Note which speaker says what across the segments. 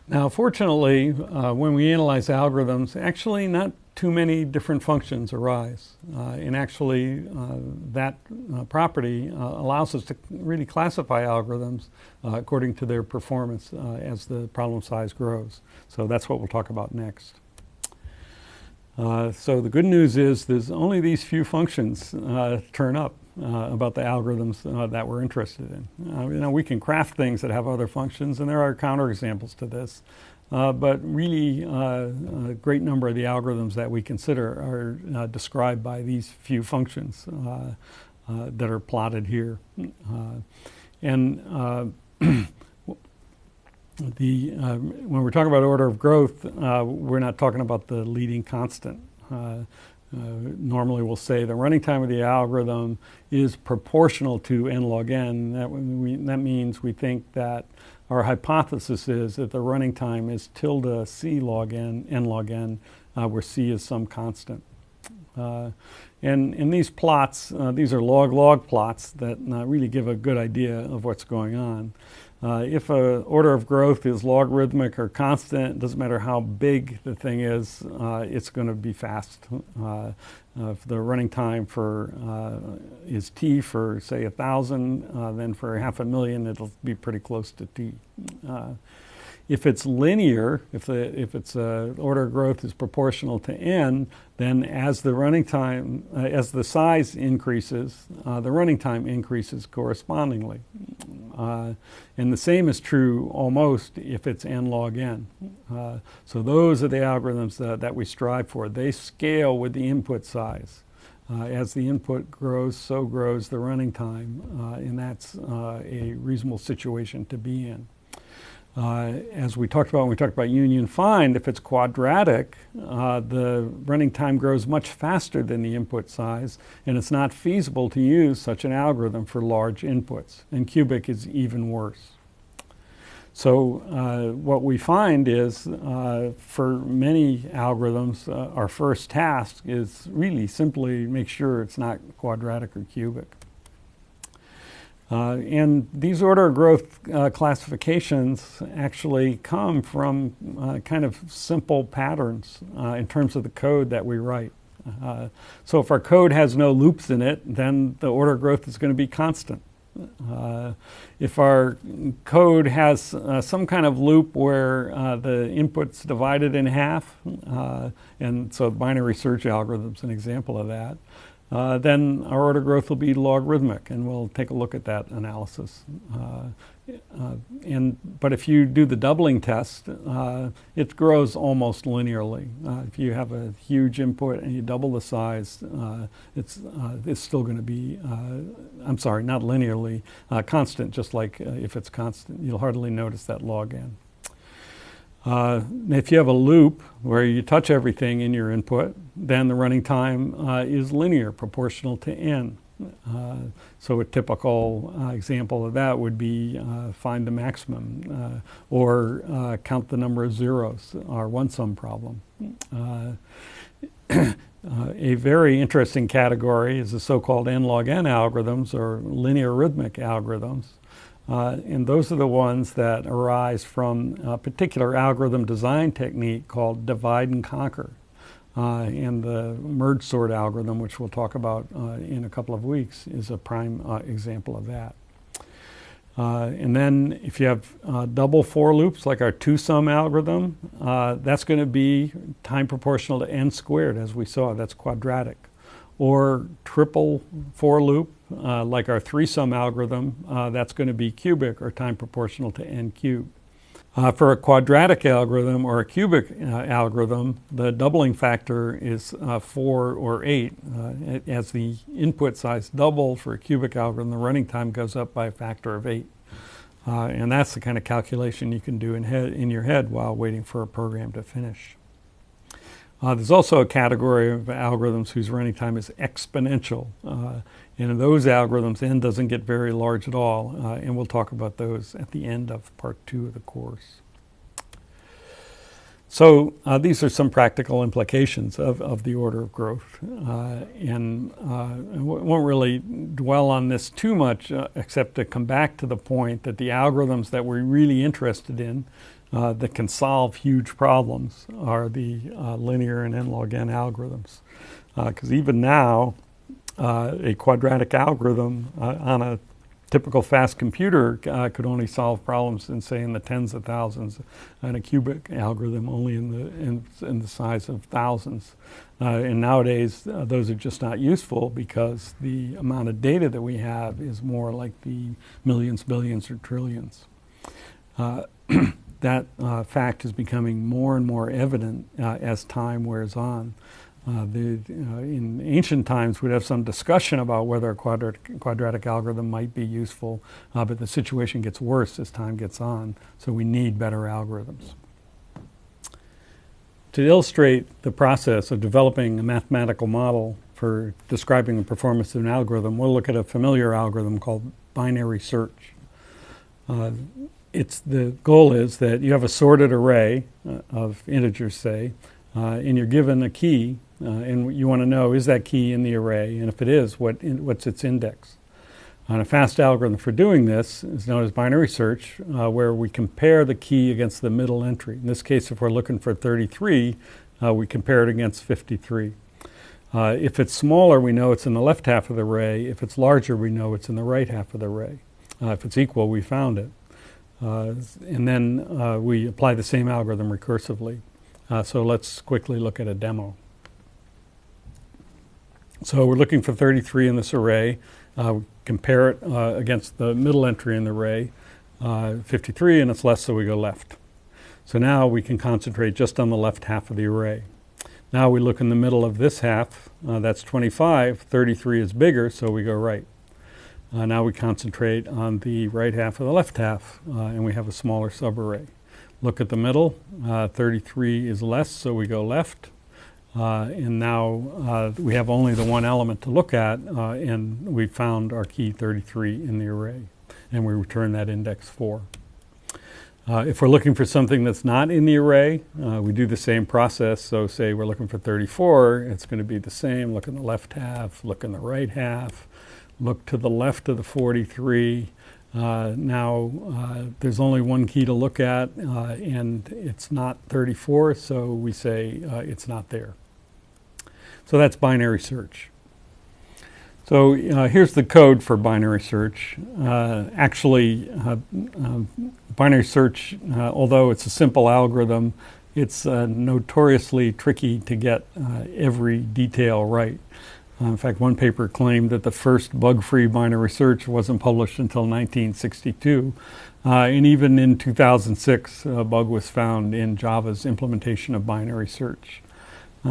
Speaker 1: Now, fortunately, when we analyze algorithms, actually not too many different functions arise. And actually, that property allows us to really classify algorithms according to their performance as the problem size grows. So that's what we'll talk about next. So the good news is there's only these few functions turn up about the algorithms that we're interested in. We can craft things that have other functions, and there are counterexamples to this. But really, a great number of the algorithms that we consider are described by these few functions that are plotted here. When we're talking about order of growth, we're not talking about the leading constant. Normally we'll say the running time of the algorithm is proportional to n log n. That means we think that our hypothesis is that the running time is tilde c log n, n log n, where c is some constant. And in these plots, these are log-log plots that really give a good idea of what's going on. If an order of growth is logarithmic or constant, it doesn't matter how big the thing is, it's going to be fast. If the running time is t for, say, 1,000, then for 500,000, it'll be pretty close to t. If it's linear, if its order of growth is proportional to n, then as the running time, as the size increases, the running time increases correspondingly. And the same is true almost if it's n log n. So those are the algorithms that we strive for. They scale with the input size. As the input grows, so grows the running time, and that's a reasonable situation to be in. As we talked about when we talked about union find, if it's quadratic, the running time grows much faster than the input size, and it's not feasible to use such an algorithm for large inputs. And cubic is even worse. So what we find is for many algorithms, our first task is really simply make sure it's not quadratic or cubic. And these order of growth classifications actually come from kind of simple patterns in terms of the code that we write. So if our code has no loops in it, then the order of growth is going to be constant. If our code has some kind of loop where the input's divided in half, and so binary search algorithm's an example of that, then our order growth will be logarithmic, and we'll take a look at that analysis. But if you do the doubling test, it grows almost linearly. If you have a huge input and you double the size, it's still going to be, I'm sorry, not linearly, constant, just like if it's constant. You'll hardly notice that log n. If you have a loop where you touch everything in your input, then the running time is linear, proportional to n. So a typical example of that would be find the maximum or count the number of zeros, our one-sum problem. A very interesting category is the so-called n log n algorithms or linear arithmetic algorithms. And those are the ones that arise from a particular algorithm design technique called divide and conquer. And the merge sort algorithm, which we'll talk about in a couple of weeks, is a prime example of that. And then if you have double for loops, like our two-sum algorithm, that's going to be time proportional to n squared, as we saw. That's quadratic. Or triple for loop, like our three-sum algorithm, that's going to be cubic or time proportional to n cubed. For a quadratic algorithm or a cubic algorithm, the doubling factor is 4 or 8. As the input size double for a cubic algorithm, the running time goes up by a factor of 8. And that's the kind of calculation you can do in your head while waiting for a program to finish. There's also a category of algorithms whose running time is exponential. And in those algorithms, n doesn't get very large at all. And we'll talk about those at the end of part 2 of the course. So these are some practical implications of the order of growth. And I won't really dwell on this too much, except to come back to the point that the algorithms that we're really interested in that can solve huge problems are the linear and n log n algorithms. Because even now, a quadratic algorithm on a typical fast computer could only solve problems in the tens of thousands, and a cubic algorithm only in the size of thousands. And nowadays, those are just not useful because the amount of data that we have is more like the millions, billions, or trillions. That fact is becoming more and more evident as time wears on. In ancient times, we'd have some discussion about whether a quadratic algorithm might be useful, but the situation gets worse as time gets on, so we need better algorithms. To illustrate the process of developing a mathematical model for describing the performance of an algorithm, we'll look at a familiar algorithm called binary search. The goal is that you have a sorted array of integers, say, and you're given a key, and you want to know, is that key in the array? And if it is, what's its index? And a fast algorithm for doing this is known as binary search, where we compare the key against the middle entry. In this case, if we're looking for 33, we compare it against 53. If it's smaller, we know it's in the left half of the array. If it's larger, we know it's in the right half of the array. If it's equal, we found it. And then we apply the same algorithm recursively. So let's quickly look at a demo. So we're looking for 33 in this array. We compare it against the middle entry in the array, 53, and it's less, so we go left. So now we can concentrate just on the left half of the array. Now we look in the middle of this half, that's 25, 33 is bigger, so we go right. Now we concentrate on the right half of the left half, and we have a smaller subarray. Look at the middle, 33 is less, so we go left. And now we have only the one element to look at, and we found our key 33 in the array, and we return that index 4. If we're looking for something that's not in the array, we do the same process. So say we're looking for 34, it's going to be the same. Look in the left half, look in the right half, look to the left of the 43. Now there's only one key to look at, and it's not 34, so we say it's not there. So that's binary search. So here's the code for binary search. Binary search, although it's a simple algorithm, it's notoriously tricky to get every detail right. In fact, one paper claimed that the first bug-free binary search wasn't published until 1962. And even in 2006, a bug was found in Java's implementation of binary search.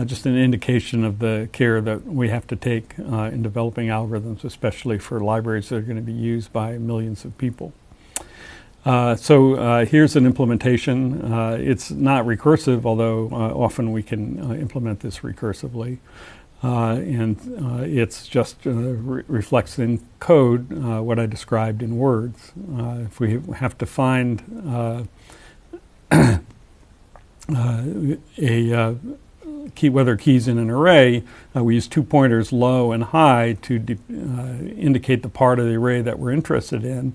Speaker 1: Just an indication of the care that we have to take in developing algorithms, especially for libraries that are going to be used by millions of people. So here's an implementation. It's not recursive, although often we can implement this recursively. And it's just reflects in code what I described in words. If we have to find whether keys in an array, we use 2 pointers, low and high, to indicate the part of the array that we're interested in.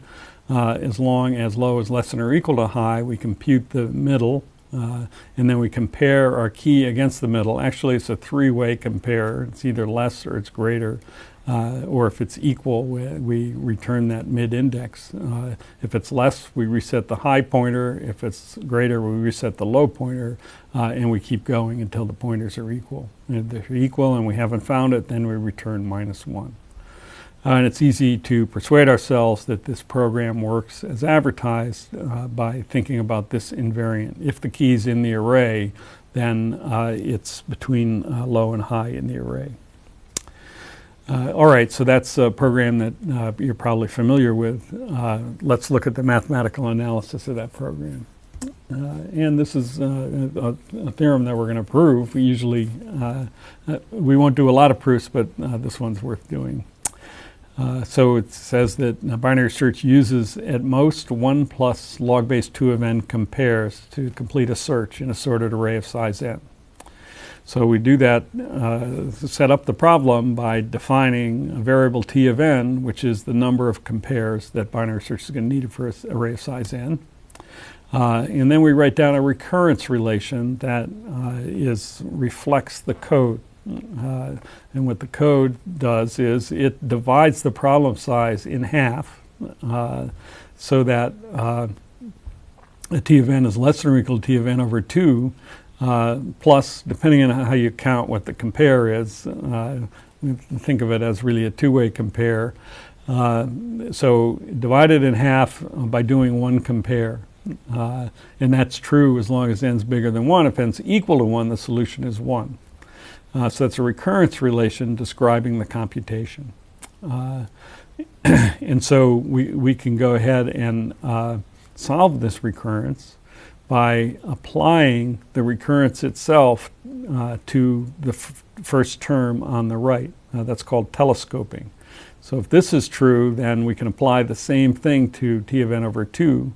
Speaker 1: As long as low is less than or equal to high, we compute the middle, and then we compare our key against the middle. Actually, it's a 3-way compare. It's either less or it's greater. Or if it's equal, we return that mid-index. If it's less, we reset the high pointer. If it's greater, we reset the low pointer, and we keep going until the pointers are equal. And if they're equal and we haven't found it, then we return -1. And it's easy to persuade ourselves that this program works as advertised by thinking about this invariant. If the key's in the array, then it's between low and high in the array. All right, so that's a program that you're probably familiar with. Let's look at the mathematical analysis of that program. And this is a theorem that we're going to prove. We won't do a lot of proofs, but this one's worth doing. So it says that binary search uses at most 1 plus log base 2 of n compares to complete a search in a sorted array of size n. So we do that, set up the problem by defining a variable t of n, which is the number of compares that binary search is going to need for an array of size n. And then we write down a recurrence relation that reflects the code. And what the code does is it divides the problem size in half so that a t of n is less than or equal to t of n over 2, plus, depending on how you count what the compare is, think of it as really a two-way compare. So divide it in half by doing one compare. And that's true as long as n's bigger than 1. If n's equal to 1, the solution is 1. So that's a recurrence relation describing the computation. And so we can go ahead and solve this recurrence by applying the recurrence itself to the first term on the right. That's called telescoping. So if this is true, then we can apply the same thing to t of n over 2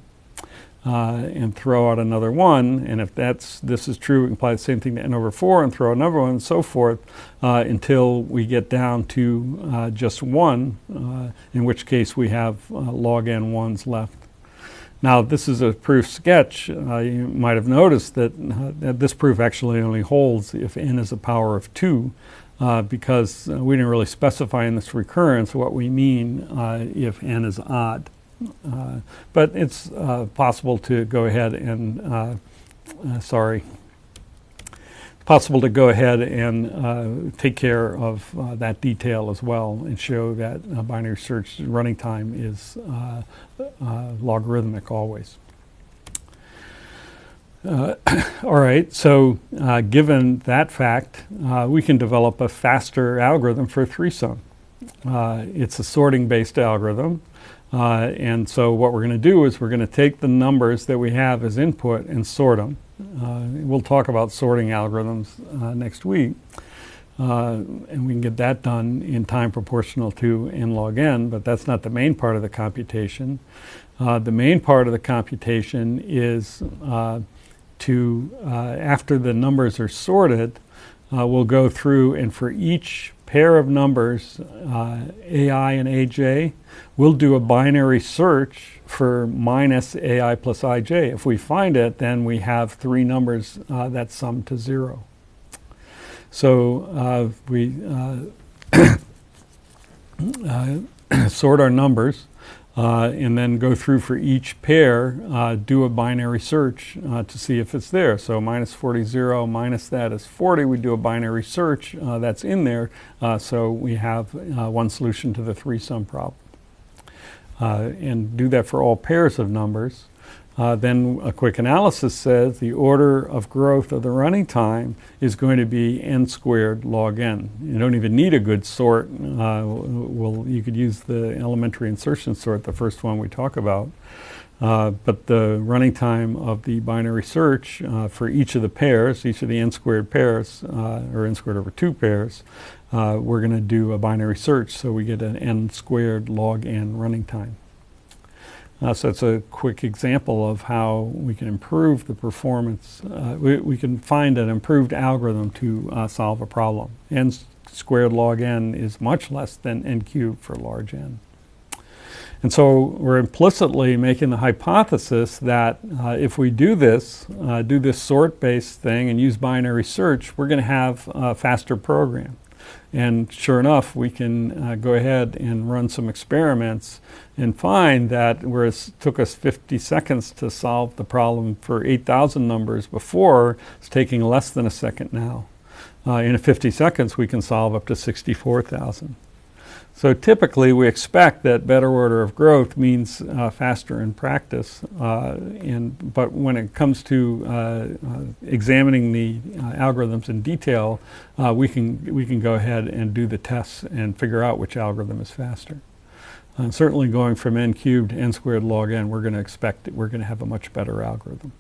Speaker 1: and throw out another 1. And if this is true, we can apply the same thing to n over 4 and throw another 1, and so forth, until we get down to just 1, in which case we have log n 1s left. Now, this is a proof sketch. You might have noticed that this proof actually only holds if n is a power of 2, because we didn't really specify in this recurrence what we mean if n is odd. But it's possible to go ahead and, possible to go ahead and take care of that detail as well and show that binary search running time is logarithmic always. All right, so given that fact, we can develop a faster algorithm for threesome. It's a sorting-based algorithm. And so what we're going to do is we're going to take the numbers that we have as input and sort them. We'll talk about sorting algorithms next week. And we can get that done in time proportional to n log n, but that's not the main part of the computation. The main part of the computation is after the numbers are sorted, we'll go through and for each pair of numbers, AI and AJ, we'll do a binary search for minus AI plus IJ. If we find it, then we have 3 numbers that sum to 0. So we sort our numbers and then go through for each pair, do a binary search to see if it's there. So minus 40, 0, minus that is 40. We do a binary search that's in there. So we have one solution to the threesome problem. And do that for all pairs of numbers. Then a quick analysis says the order of growth of the running time is going to be n squared log n. You don't even need a good sort. You could use the elementary insertion sort, the first one we talk about. But the running time of the binary search for each of the pairs, each of the n squared pairs, or n squared over 2 pairs, we're going to do a binary search, so we get an n squared log n running time. So that's a quick example of how we can improve the performance. We can find an improved algorithm to solve a problem. N squared log n is much less than n cubed for large n. And so we're implicitly making the hypothesis that if we do this sort-based thing and use binary search, we're going to have a faster program. And sure enough, we can go ahead and run some experiments and find that whereas it took us 50 seconds to solve the problem for 8,000 numbers before, it's taking less than a second now. In 50 seconds, we can solve up to 64,000. So typically, we expect that better order of growth means faster in practice. But when it comes to examining the algorithms in detail, we can go ahead and do the tests and figure out which algorithm is faster. Certainly, going from n cubed to n squared log n, we're going to expect that we're going to have a much better algorithm.